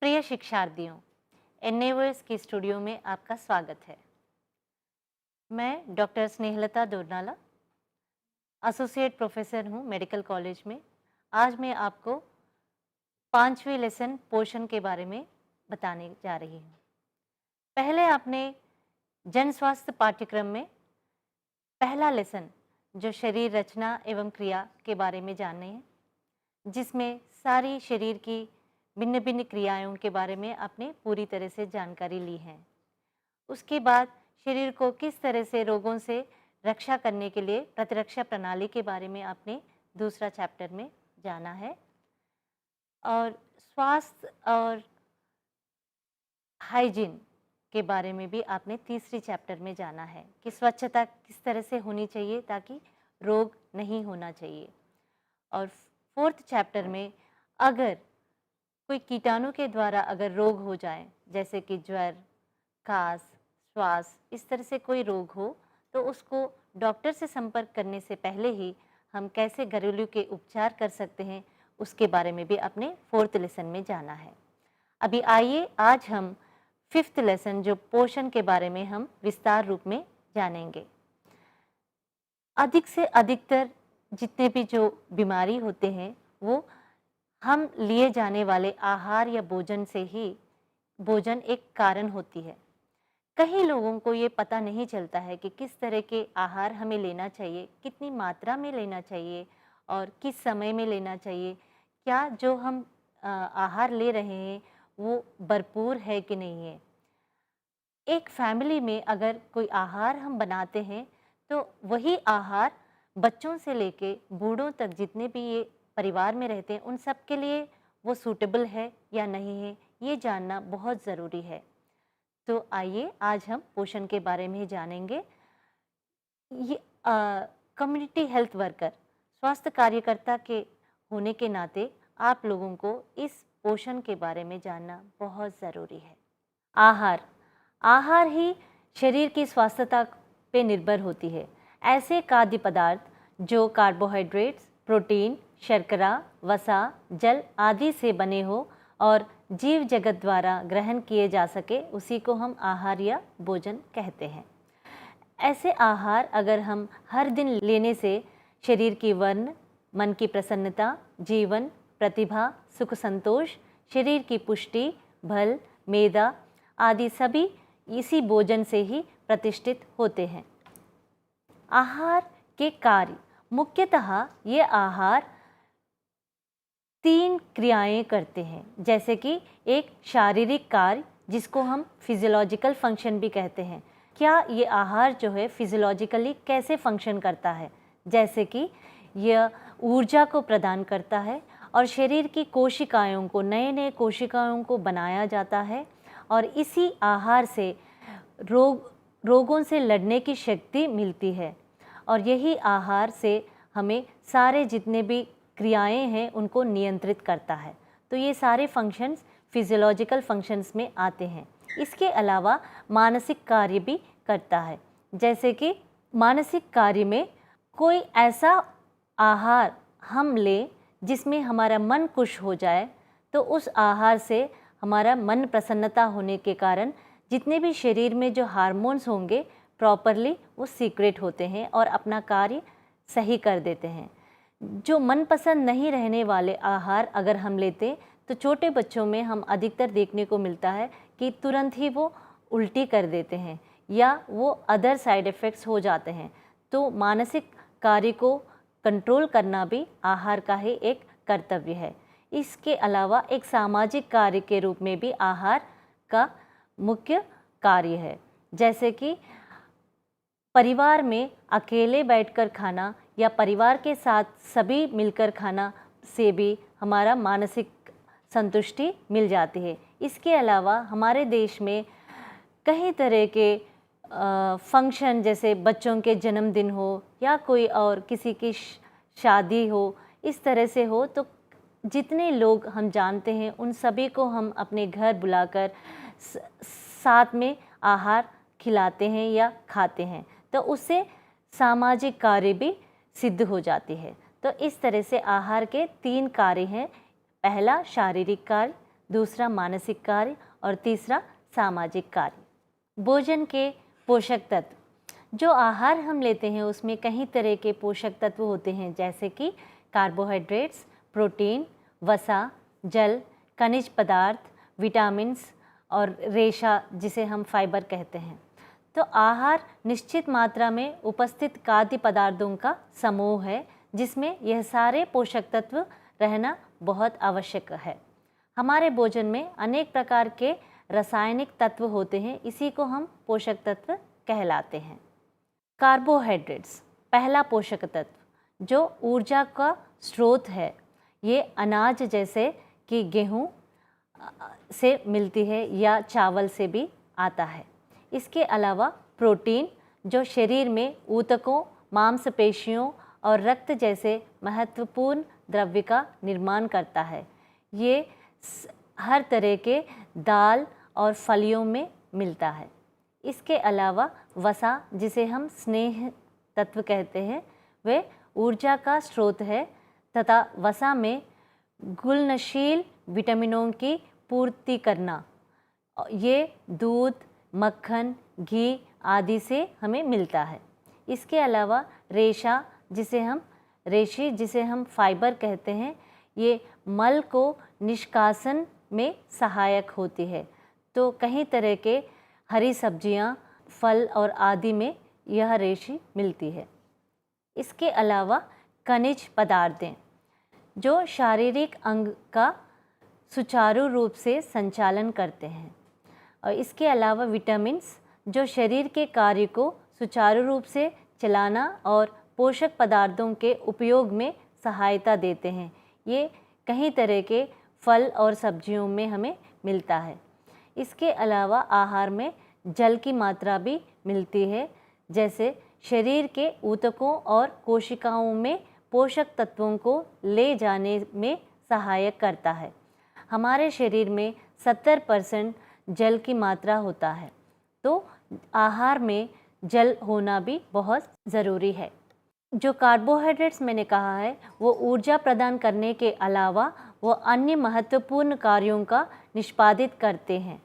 प्रिय शिक्षार्थियों, एनेवर्स की स्टूडियो में आपका स्वागत है। मैं doctor Snehlata Dornala associate professor हूँ मेडिकल कॉलेज में। आज मैं आपको 5वीं लेसन पोषण के बारे में बताने जा रही हूँ। पहले आपने जन स्वास्थ्य पाठ्यक्रम में पहला लेसन जो शरीर रचना एवं क्रिया के बारे में जानने हैं, जिसमें सारी शरीर की भिन्न भिन्न क्रियाओं के बारे में आपने पूरी तरह से जानकारी ली है। उसके बाद शरीर को किस तरह से रोगों से रक्षा करने के लिए प्रतिरक्षा प्रणाली के बारे में आपने दूसरा चैप्टर में जाना है। और स्वास्थ्य और हाइजीन के बारे में भी आपने तीसरी चैप्टर में जाना है कि स्वच्छता किस तरह से होनी चाहिए ताकि रोग नहीं होना चाहिए। और फोर्थ चैप्टर में अगर कोई कीटाणु के द्वारा अगर रोग हो जाए, जैसे कि ज्वर, खांस, श्वास, इस तरह से कोई रोग हो, तो उसको डॉक्टर से संपर्क करने से पहले ही हम कैसे घरेलू के उपचार कर सकते हैं, उसके बारे में भी अपने फोर्थ लेसन में जाना है। अभी आइए आज हम फिफ्थ लेसन जो पोषण के बारे में हम विस्तार रूप में जानेंगे। अधिक से अधिकतर जितने भी जो बीमारी होते हैं वो हम लिए जाने वाले आहार या भोजन से ही भोजन एक कारण होती है। कई लोगों को ये पता नहीं चलता है कि किस तरह के आहार हमें लेना चाहिए, कितनी मात्रा में लेना चाहिए और किस समय में लेना चाहिए। क्या जो हम आहार ले रहे हैं वो भरपूर है कि नहीं है। एक फैमिली में अगर कोई आहार हम बनाते हैं तो वही आहार बच्चों से लेके बूढ़ों तक जितने भी ये परिवार में रहते हैं उन सब के लिए वो सूटेबल है या नहीं है, ये जानना बहुत ज़रूरी है। तो आइए आज हम पोषण के बारे में जानेंगे। ये कम्युनिटी हेल्थ वर्कर, स्वास्थ्य कार्यकर्ता के होने के नाते आप लोगों को इस पोषण के बारे में जानना बहुत ज़रूरी है। आहार ही शरीर की स्वास्थ्यता पे निर्भर होती है। ऐसे खाद्य पदार्थ जो कार्बोहाइड्रेट्स, प्रोटीन, शर्करा, वसा, जल आदि से बने हो और जीव जगत द्वारा ग्रहण किए जा सके, उसी को हम आहार या भोजन कहते हैं। ऐसे आहार अगर हम हर दिन लेने से शरीर की वर्ण, मन की प्रसन्नता, जीवन, प्रतिभा, सुख संतोष, शरीर की पुष्टि, बल, मेदा आदि सभी इसी भोजन से ही प्रतिष्ठित होते हैं। आहार के कार्य, मुख्यतः ये आहार 3 क्रियाएं करते हैं, जैसे कि एक शारीरिक कार्य जिसको हम फिजियोलॉजिकल फंक्शन भी कहते हैं। क्या ये आहार जो है फिजियोलॉजिकली कैसे फंक्शन करता है, जैसे कि यह ऊर्जा को प्रदान करता है और शरीर की कोशिकाओं को, नए नए कोशिकाओं को बनाया जाता है और इसी आहार से रोगों से लड़ने की शक्ति मिलती है और यही आहार से हमें सारे जितने भी क्रियाएं हैं उनको नियंत्रित करता है। तो ये सारे फंक्शंस फिजियोलॉजिकल फंक्शंस में आते हैं। इसके अलावा मानसिक कार्य भी करता है, जैसे कि मानसिक कार्य में कोई ऐसा आहार हम लें जिसमें हमारा मन खुश हो जाए, तो उस आहार से हमारा मन प्रसन्नता होने के कारण जितने भी शरीर में जो हार्मोन्स होंगे प्रॉपरली वो सीक्रेट होते हैं और अपना कार्य सही कर देते हैं। जो मनपसंद नहीं रहने वाले आहार अगर हम लेते तो छोटे बच्चों में हम अधिकतर देखने को मिलता है कि तुरंत ही वो उल्टी कर देते हैं या वो अदर साइड इफ़ेक्ट्स हो जाते हैं। तो मानसिक कार्य को कंट्रोल करना भी आहार का ही एक कर्तव्य है। इसके अलावा एक सामाजिक कार्य के रूप में भी आहार का मुख्य कार्य है, जैसे कि परिवार में अकेले बैठकर खाना या परिवार के साथ सभी मिलकर खाना से भी हमारा मानसिक संतुष्टि मिल जाती है। इसके अलावा हमारे देश में कई तरह के फंक्शन, जैसे बच्चों के जन्मदिन हो या कोई और किसी की शादी हो, इस तरह से हो, तो जितने लोग हम जानते हैं उन सभी को हम अपने घर बुलाकर साथ में आहार खिलाते हैं या खाते हैं, तो उससे सामाजिक कार्य भी सिद्ध हो जाती है। तो इस तरह से आहार के 3 कार्य हैं। पहला शारीरिक कार्य, दूसरा मानसिक कार्य और तीसरा सामाजिक कार्य। भोजन के पोषक तत्व, जो आहार हम लेते हैं उसमें कई तरह के पोषक तत्व होते हैं, जैसे कि कार्बोहाइड्रेट्स, प्रोटीन, वसा, जल, खनिज पदार्थ, विटामिन्स और रेशा जिसे हम फाइबर कहते हैं। तो आहार निश्चित मात्रा में उपस्थित खाद्य पदार्थों का समूह है जिसमें यह सारे पोषक तत्व रहना बहुत आवश्यक है। हमारे भोजन में अनेक प्रकार के रासायनिक तत्व होते हैं, इसी को हम पोषक तत्व कहलाते हैं। कार्बोहाइड्रेट्स पहला पोषक तत्व जो ऊर्जा का स्रोत है, ये अनाज जैसे कि गेहूँ से मिलती है या चावल से भी आता है। इसके अलावा प्रोटीन जो शरीर में ऊतकों, मांसपेशियों और रक्त जैसे महत्वपूर्ण द्रव्य का निर्माण करता है। ये हर तरह के दाल और फलियों में मिलता है। इसके अलावा वसा जिसे हम स्नेह तत्व कहते हैं, वे ऊर्जा का स्रोत है तथा वसा में घुलनशील विटामिनों की पूर्ति करना, ये दूध, मक्खन, घी आदि से हमें मिलता है। इसके अलावा रेशा जिसे हम फाइबर कहते हैं, ये मल को निष्कासन में सहायक होती है। तो कई तरह के हरी सब्जियां, फल और आदि में यह रेशा मिलती है। इसके अलावा खनिज पदार्थें जो शारीरिक अंग का सुचारू रूप से संचालन करते हैं, और इसके अलावा विटामिन्स जो शरीर के कार्य को सुचारू रूप से चलाना और पोषक पदार्थों के उपयोग में सहायता देते हैं। ये कई तरह के फल और सब्जियों में हमें मिलता है। इसके अलावा आहार में जल की मात्रा भी मिलती है, जैसे शरीर के ऊतकों और कोशिकाओं में पोषक तत्वों को ले जाने में सहायक करता है। हमारे शरीर में 70% जल की मात्रा होता है, तो आहार में जल होना भी बहुत ज़रूरी है। जो कार्बोहाइड्रेट्स मैंने कहा है, वो ऊर्जा प्रदान करने के अलावा वो अन्य महत्वपूर्ण कार्यों का निष्पादित करते हैं,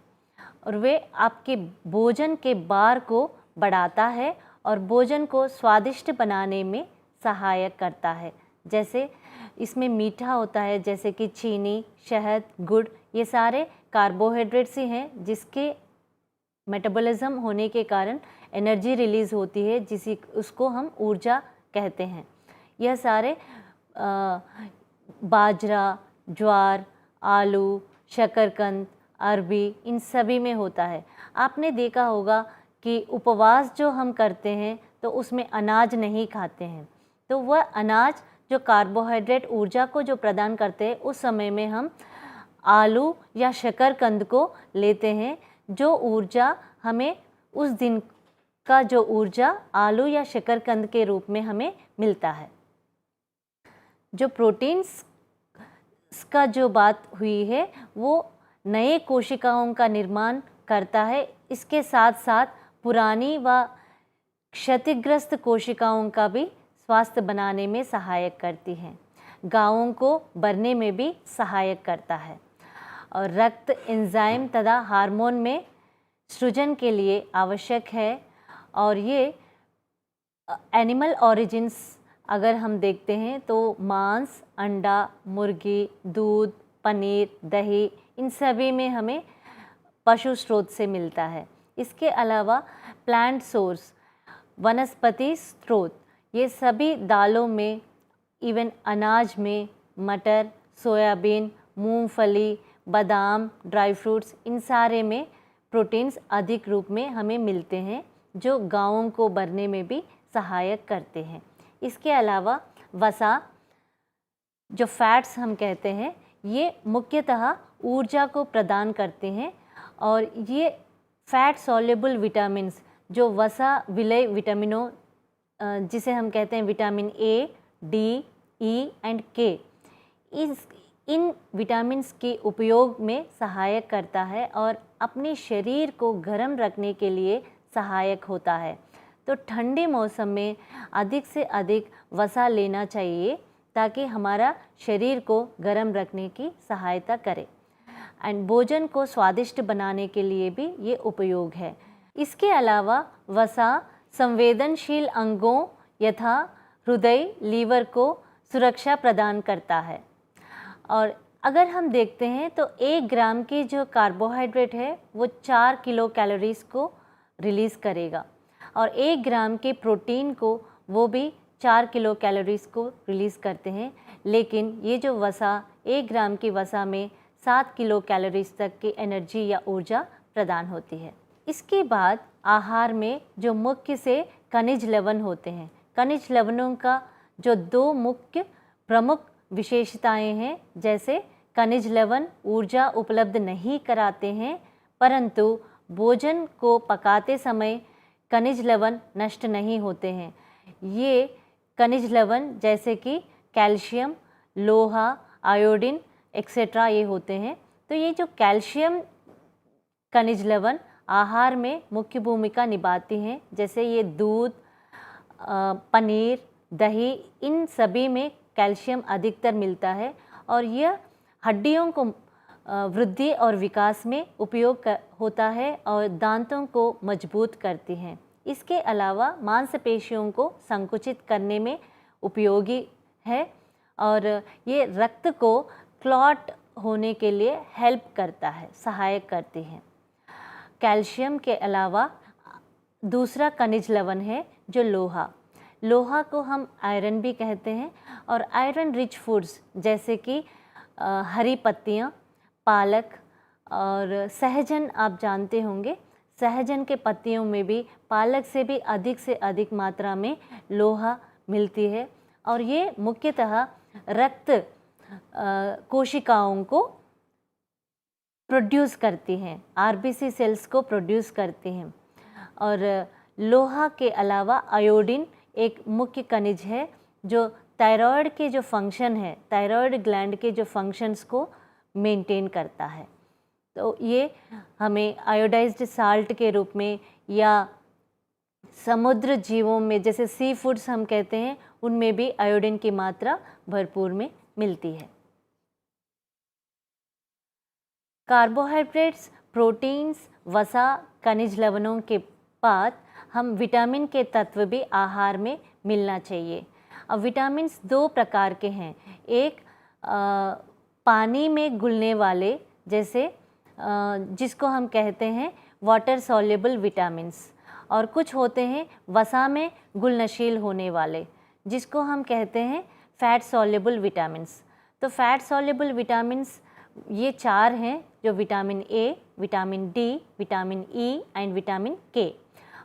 और वे आपके भोजन के भार को बढ़ाता है और भोजन को स्वादिष्ट बनाने में सहायक करता है। जैसे इसमें मीठा होता है, जैसे कि चीनी, शहद, गुड़, ये सारे कार्बोहाइड्रेट्स ही हैं जिसके मेटाबॉलिज्म होने के कारण एनर्जी रिलीज़ होती है, उसको हम ऊर्जा कहते हैं। यह सारे बाजरा, ज्वार, आलू, शकरकंद, अरबी, इन सभी में होता है। आपने देखा होगा कि उपवास जो हम करते हैं तो उसमें अनाज नहीं खाते हैं, तो वह अनाज जो कार्बोहाइड्रेट ऊर्जा को जो प्रदान करते हैं, उस समय में हम आलू या शकरकंद को लेते हैं, जो ऊर्जा हमें उस दिन का जो ऊर्जा आलू या शकरकंद के रूप में हमें मिलता है। जो प्रोटीन्स का जो बात हुई है, वो नए कोशिकाओं का निर्माण करता है। इसके साथ साथ पुरानी व क्षतिग्रस्त कोशिकाओं का भी स्वास्थ्य बनाने में सहायक करती हैं। घावों को भरने में भी सहायक करता है, और रक्त एंजाइम तथा हार्मोन में सृजन के लिए आवश्यक है। और ये एनिमल ओरिजिन्स अगर हम देखते हैं तो मांस, अंडा, मुर्गी, दूध, पनीर, दही, इन सभी में हमें पशु स्रोत से मिलता है। इसके अलावा प्लांट सोर्स, वनस्पति स्रोत, ये सभी दालों में, इवन अनाज में, मटर, सोयाबीन, मूंगफली, बादाम, ड्राई फ्रूट्स, इन सारे में प्रोटीन्स अधिक रूप में हमें मिलते हैं, जो गांवों को भरने में भी सहायक करते हैं। इसके अलावा वसा, जो फैट्स हम कहते हैं, ये मुख्यतः ऊर्जा को प्रदान करते हैं, और ये फैट सॉल्युबल विटामिन्स जो वसा विलय विटामिनों जिसे हम कहते हैं vitamin A, D, E and के, इन विटामिन्स के उपयोग में सहायक करता है और अपने शरीर को गर्म रखने के लिए सहायक होता है। तो ठंडे मौसम में अधिक से अधिक वसा लेना चाहिए ताकि हमारा शरीर को गर्म रखने की सहायता करे। एंड भोजन को स्वादिष्ट बनाने के लिए भी ये उपयोग है। इसके अलावा वसा संवेदनशील अंगों यथा हृदय, लीवर को सुरक्षा प्रदान करता है। और अगर हम देखते हैं तो 1 ग्राम की जो कार्बोहाइड्रेट है वो 4 किलो कैलोरीज को रिलीज़ करेगा और 1 ग्राम के प्रोटीन को वो भी 4 किलो कैलोरीज को रिलीज़ करते हैं। लेकिन ये जो वसा 1 ग्राम की वसा में 7 किलो कैलोरीज तक की एनर्जी या ऊर्जा प्रदान होती है। इसके बाद आहार में जो मुख्य से खनिज लवण होते हैं, खनिज लवणों का जो 2 मुख्य प्रमुख विशेषताएं हैं, जैसे खनिज लवण ऊर्जा उपलब्ध नहीं कराते हैं, परंतु भोजन को पकाते समय खनिज लवण नष्ट नहीं होते हैं। ये खनिज लवण जैसे कि कैल्शियम, लोहा, आयोडीन एक्सेट्रा ये होते हैं। तो ये जो कैल्शियम खनिज लवण आहार में मुख्य भूमिका निभाती हैं, जैसे ये दूध, पनीर, दही, इन सभी में कैल्शियम अधिकतर मिलता है और यह हड्डियों को वृद्धि और विकास में उपयोग होता है और दांतों को मजबूत करती हैं। इसके अलावा मांसपेशियों को संकुचित करने में उपयोगी है और ये रक्त को क्लॉट होने के लिए हेल्प करता है, सहायक करती है। कैल्शियम के अलावा दूसरा खनिज लवण है जो लोहा। लोहा को हम आयरन भी कहते हैं और आयरन रिच फूड्स जैसे कि हरी पत्तियाँ, पालक और सहजन आप जानते होंगे, सहजन के पत्तियों में भी पालक से अधिक मात्रा में लोहा मिलती है और ये मुख्यतः रक्त कोशिकाओं को प्रोड्यूस करती हैं, आरबीसी सेल्स को प्रोड्यूस करती हैं। और लोहा के अलावा आयोडीन एक मुख्य खनिज है जो थायराइड के जो फंक्शन है, थायराइड ग्लैंड के जो फंक्शंस को मेंटेन करता है। तो ये हमें आयोडाइज्ड साल्ट के रूप में या समुद्र जीवों में जैसे सी फूड्स हम कहते हैं, उनमें भी आयोडीन की मात्रा भरपूर में मिलती है। कार्बोहाइड्रेट्स, प्रोटीन्स, वसा, खनिज लवणों के बाद हम विटामिन के तत्व भी आहार में मिलना चाहिए। अब विटामिन्स 2 प्रकार के हैं, एक पानी में घुलने वाले जैसे जिसको हम कहते हैं वाटर सॉल्युबल विटामिन्स, और कुछ होते हैं वसा में घुलनशील होने वाले जिसको हम कहते हैं फैट सॉल्युबल विटामिन्स। तो फैट सॉल्युबल विटामिन्स ये 4 हैं, जो vitamin A, vitamin D, vitamin E and vitamin के।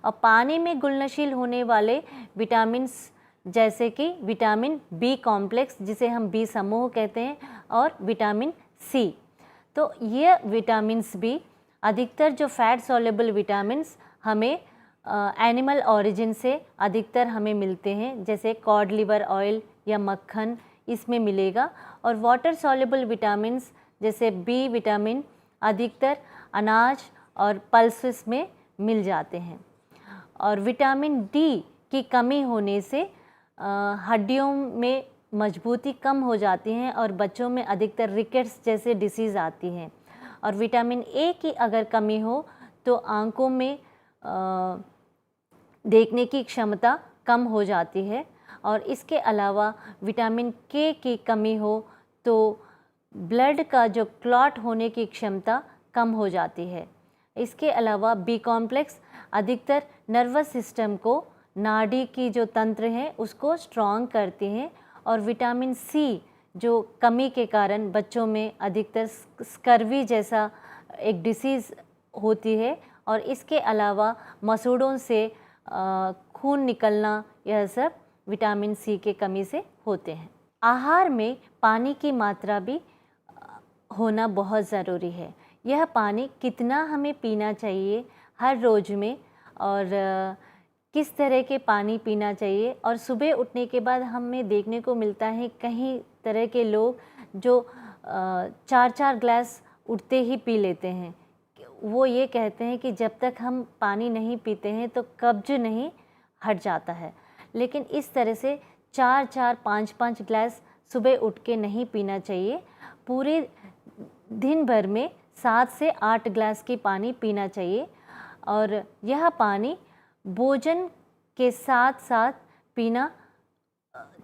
और पानी में घुलनशील होने वाले विटामिन्स जैसे कि विटामिन बी कॉम्प्लेक्स जिसे हम बी समूह कहते हैं और विटामिन सी। तो ये विटामिन्स भी अधिकतर जो फैट सॉल्युबल विटामिन्स हमें एनिमल ओरिजिन से अधिकतर हमें मिलते हैं, जैसे कॉड लिवर ऑयल या मक्खन इसमें मिलेगा। और वाटर सॉल्युबल विटामिन्स जैसे बी विटामिन अधिकतर अनाज और पल्सेस में मिल जाते हैं। और विटामिन डी की कमी होने से हड्डियों में मजबूती कम हो जाती हैं और बच्चों में अधिकतर रिकेट्स जैसे डिसीज़ आती हैं। और विटामिन ए की अगर कमी हो तो आंखों में देखने की क्षमता कम हो जाती है। और इसके अलावा विटामिन के की कमी हो तो ब्लड का जो क्लॉट होने की क्षमता कम हो जाती है। इसके अलावा बी कॉम्प्लेक्स अधिकतर नर्वस सिस्टम को, नाड़ी की जो तंत्र है उसको स्ट्रॉन्ग करती हैं। और विटामिन सी जो कमी के कारण बच्चों में अधिकतर स्कर्वी जैसा एक डिसीज़ होती है। और इसके अलावा मसूड़ों से खून निकलना, यह सब विटामिन सी के कमी से होते हैं। आहार में पानी की मात्रा भी होना बहुत ज़रूरी है। यह पानी कितना हमें पीना चाहिए हर रोज़ में और किस तरह के पानी पीना चाहिए। और सुबह उठने के बाद हमें देखने को मिलता है कई तरह के लोग जो 4-4 ग्लास उठते ही पी लेते हैं। वो ये कहते हैं कि जब तक हम पानी नहीं पीते हैं तो कब्ज नहीं हट जाता है। लेकिन इस तरह से 4-4, 5-5 ग्लास सुबह उठ के नहीं पीना चाहिए। पूरे दिन भर में 7 से 8 ग्लास की पानी पीना चाहिए। और यह पानी भोजन के साथ साथ पीना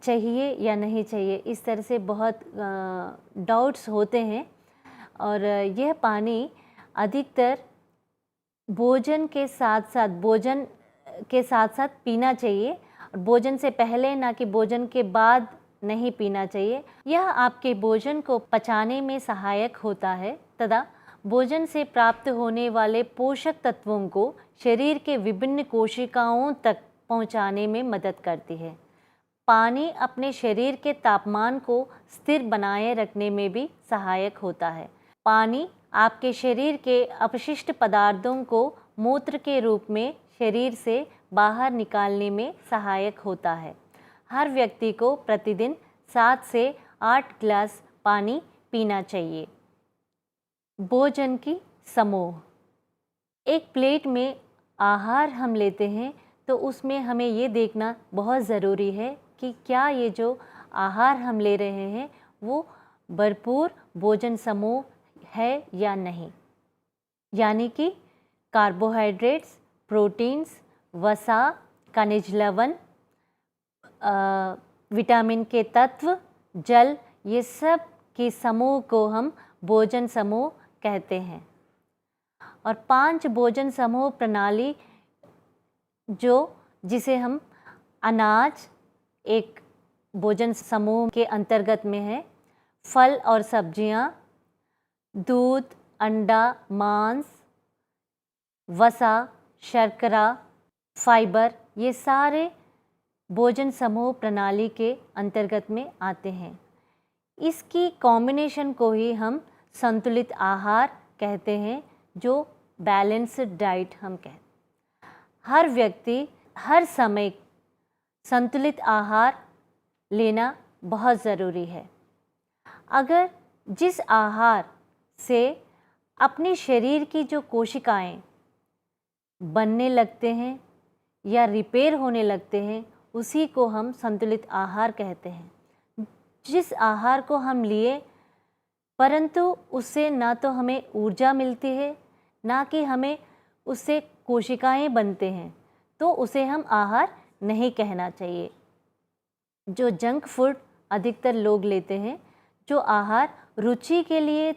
चाहिए या नहीं चाहिए, इस तरह से बहुत डाउट्स होते हैं। और यह पानी अधिकतर भोजन के साथ साथ पीना चाहिए, और भोजन से पहले ना कि भोजन के बाद नहीं पीना चाहिए। यह आपके भोजन को पचाने में सहायक होता है तथा भोजन से प्राप्त होने वाले पोषक तत्वों को शरीर के विभिन्न कोशिकाओं तक पहुंचाने में मदद करती है। पानी अपने शरीर के तापमान को स्थिर बनाए रखने में भी सहायक होता है। पानी आपके शरीर के अपशिष्ट पदार्थों को मूत्र के रूप में शरीर से बाहर निकालने में सहायक होता है। हर व्यक्ति को प्रतिदिन 7 से 8 ग्लास पानी पीना चाहिए। भोजन की समूह। एक प्लेट में आहार हम लेते हैं तो उसमें हमें ये देखना बहुत ज़रूरी है कि क्या ये जो आहार हम ले रहे हैं वो भरपूर भोजन समूह है या नहीं, यानी कि कार्बोहाइड्रेट्स, प्रोटीन्स, वसा, खनिज लवण, विटामिन के तत्व, जल, ये सब के समूह को हम भोजन समूह कहते हैं। और 5 भोजन समूह प्रणाली जिसे हम अनाज एक भोजन समूह के अंतर्गत में है, फल और सब्जियां, दूध, अंडा, मांस, वसा, शर्करा, फाइबर, ये सारे भोजन समूह प्रणाली के अंतर्गत में आते हैं। इसकी कॉम्बिनेशन को ही हम संतुलित आहार कहते हैं, जो बैलेंस्ड डाइट हम कहते हैं। हर व्यक्ति हर समय संतुलित आहार लेना बहुत ज़रूरी है। अगर जिस आहार से अपने शरीर की जो कोशिकाएं बनने लगते हैं या रिपेयर होने लगते हैं, उसी को हम संतुलित आहार कहते हैं। जिस आहार को हम लिए परंतु उससे ना तो हमें ऊर्जा मिलती है, ना कि हमें उससे कोशिकाएं बनते हैं, तो उसे हम आहार नहीं कहना चाहिए। जो जंक फूड अधिकतर लोग लेते हैं, जो आहार रुचि के लिए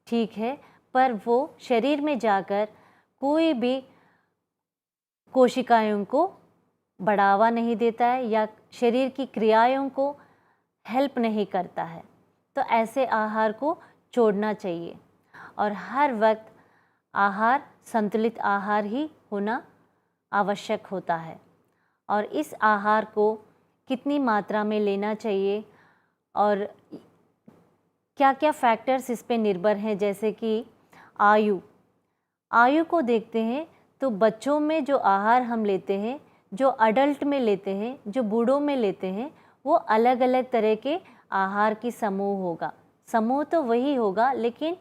ठीक है पर वो शरीर में जाकर कोई भी कोशिकाओं को बढ़ावा नहीं देता है या शरीर की क्रियाओं को हेल्प नहीं करता है, तो ऐसे आहार को छोड़ना चाहिए। और हर वक्त आहार संतुलित आहार ही होना आवश्यक होता है। और इस आहार को कितनी मात्रा में लेना चाहिए और क्या क्या फैक्टर्स इस पे निर्भर हैं, जैसे कि आयु को देखते हैं तो बच्चों में जो आहार हम लेते हैं, जो अडल्ट में लेते हैं, जो बूढ़ों में लेते हैं, वो अलग अलग तरह के आहार की समूह होगा। समूह तो वही होगा, लेकिन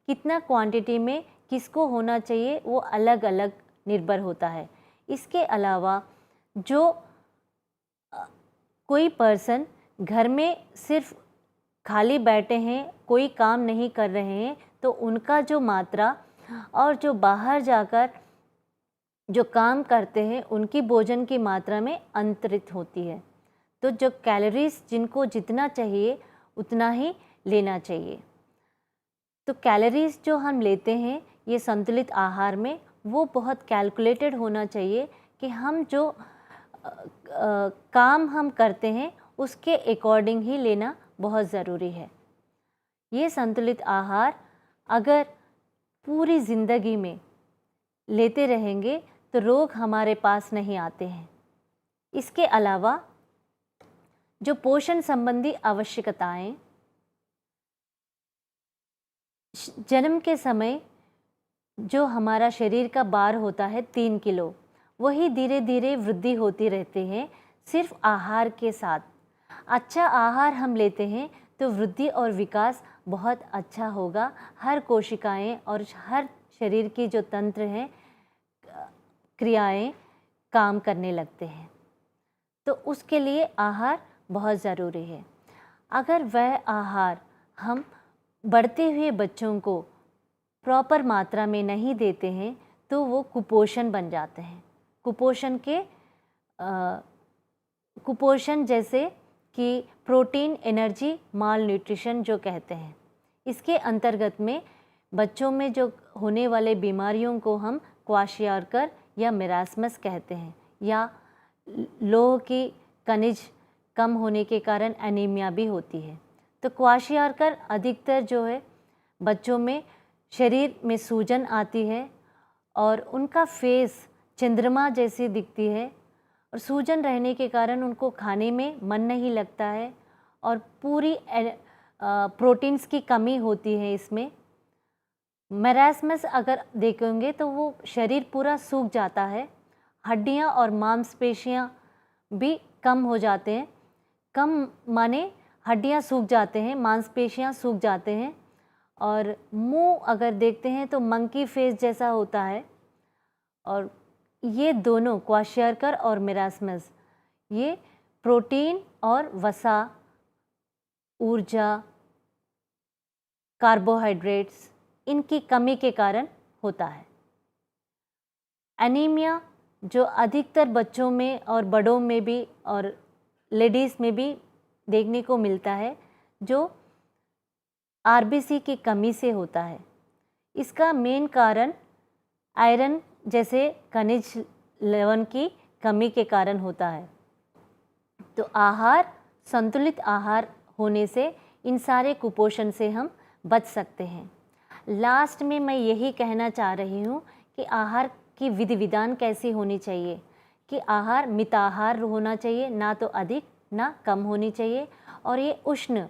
कितना क्वांटिटी में किसको होना चाहिए वो अलग अलग निर्भर होता है। इसके अलावा जो कोई पर्सन घर में सिर्फ खाली बैठे हैं, कोई काम नहीं कर रहे हैं, तो उनका जो मात्रा और जो बाहर जाकर जो काम करते हैं उनकी भोजन की मात्रा में अंतरित होती है। तो जो कैलोरीज जिनको जितना चाहिए उतना ही लेना चाहिए। तो कैलोरीज जो हम लेते हैं ये संतुलित आहार में, वो बहुत कैलकुलेटेड होना चाहिए कि हम जो काम हम करते हैं उसके अकॉर्डिंग ही लेना बहुत ज़रूरी है। ये संतुलित आहार अगर पूरी ज़िंदगी में लेते रहेंगे तो रोग हमारे पास नहीं आते हैं। इसके अलावा जो पोषण संबंधी आवश्यकताएं, जन्म के समय जो हमारा शरीर का भार होता है 3 किलो, वही धीरे धीरे वृद्धि होती रहती है सिर्फ आहार के साथ। अच्छा आहार हम लेते हैं तो वृद्धि और विकास बहुत अच्छा होगा। हर कोशिकाएं और हर शरीर की जो तंत्र हैं, क्रियाएं काम करने लगते हैं। तो उसके लिए आहार बहुत ज़रूरी है। अगर वह आहार हम बढ़ते हुए बच्चों को प्रॉपर मात्रा में नहीं देते हैं तो वो कुपोषण बन जाते हैं। कुपोषण जैसे कि प्रोटीन एनर्जी माल न्यूट्रिशन जो कहते हैं। इसके अंतर्गत में बच्चों में जो होने वाले बीमारियों को हम क्वाशियार्कर या मेरास्मस कहते हैं, या लोह की खनिज कम होने के कारण एनीमिया भी होती है। तो क्वाशियार्कर अधिकतर जो है बच्चों में शरीर में सूजन आती है और उनका फेस चंद्रमा जैसी दिखती है, और सूजन रहने के कारण उनको खाने में मन नहीं लगता है और पूरी प्रोटीन्स की कमी होती है इसमें। मेरास्मस अगर देखेंगे तो वो शरीर पूरा सूख जाता है, हड्डियां और मांसपेशियां भी कम हो जाते हैं। कम माने हड्डियां सूख जाते हैं, मांसपेशियां सूख जाते हैं, और मुंह अगर देखते हैं तो मंकी फेस जैसा होता है। और ये दोनों क्वाशियार्कर और मेरास्मस ये प्रोटीन और वसा, ऊर्जा, कार्बोहाइड्रेट्स इनकी कमी के कारण होता है। एनीमिया जो अधिकतर बच्चों में और बड़ों में भी और लेडीज़ में भी देखने को मिलता है, जो आरबीसी की कमी से होता है। इसका मेन कारण आयरन जैसे खनिज लवण की कमी के कारण होता है। तो संतुलित आहार होने से इन सारे कुपोषण से हम बच सकते हैं। लास्ट में मैं यही कहना चाह रही हूँ कि आहार की विधि विधान कैसी होनी चाहिए, कि आहार मिताहार होना चाहिए, ना तो अधिक ना कम होनी चाहिए, और ये उष्ण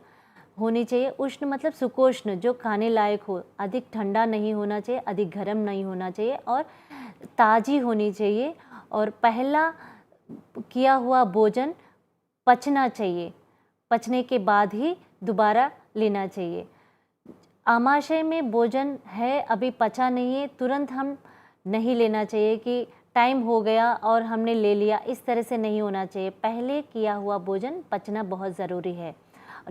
होनी चाहिए। उष्ण मतलब सुकोष्ण, जो खाने लायक हो, अधिक ठंडा नहीं होना चाहिए, अधिक गर्म नहीं होना चाहिए, और ताज़ी होनी चाहिए। और पहला किया हुआ भोजन पचना चाहिए, पचने के बाद ही दोबारा लेना चाहिए। आमाशय में भोजन है, अभी पचा नहीं है, तुरंत हम नहीं लेना चाहिए कि टाइम हो गया और हमने ले लिया, इस तरह से नहीं होना चाहिए। पहले किया हुआ भोजन पचना बहुत ज़रूरी है।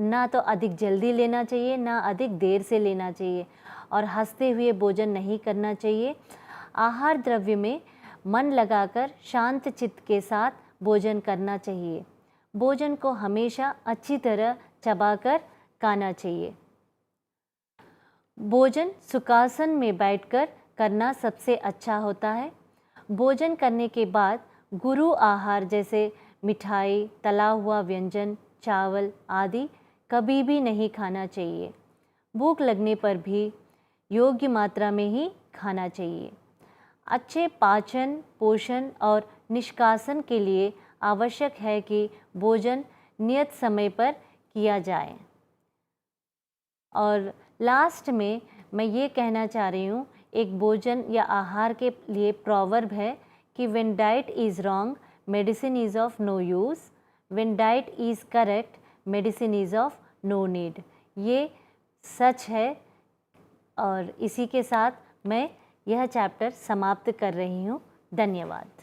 ना तो अधिक जल्दी लेना चाहिए, ना अधिक देर से लेना चाहिए, और हंसते हुए भोजन नहीं करना चाहिए। आहार द्रव्य में मन लगाकर शांत चित्त के साथ भोजन करना चाहिए। भोजन को हमेशा अच्छी तरह चबाकर खाना चाहिए। भोजन सुखासन में बैठकर करना सबसे अच्छा होता है। भोजन करने के बाद गुरु आहार जैसे मिठाई, तला हुआ व्यंजन, चावल आदि कभी भी नहीं खाना चाहिए। भूख लगने पर भी योग्य मात्रा में ही खाना चाहिए। अच्छे पाचन, पोषण और निष्कासन के लिए आवश्यक है कि भोजन नियत समय पर किया जाए। और लास्ट में मैं ये कहना चाह रही हूँ, एक भोजन या आहार के लिए प्रोवर्ब है कि when diet is wrong medicine is of no use, when diet is correct medicine is of no need. ये सच है, और इसी के साथ मैं यह चैप्टर समाप्त कर रही हूँ। धन्यवाद।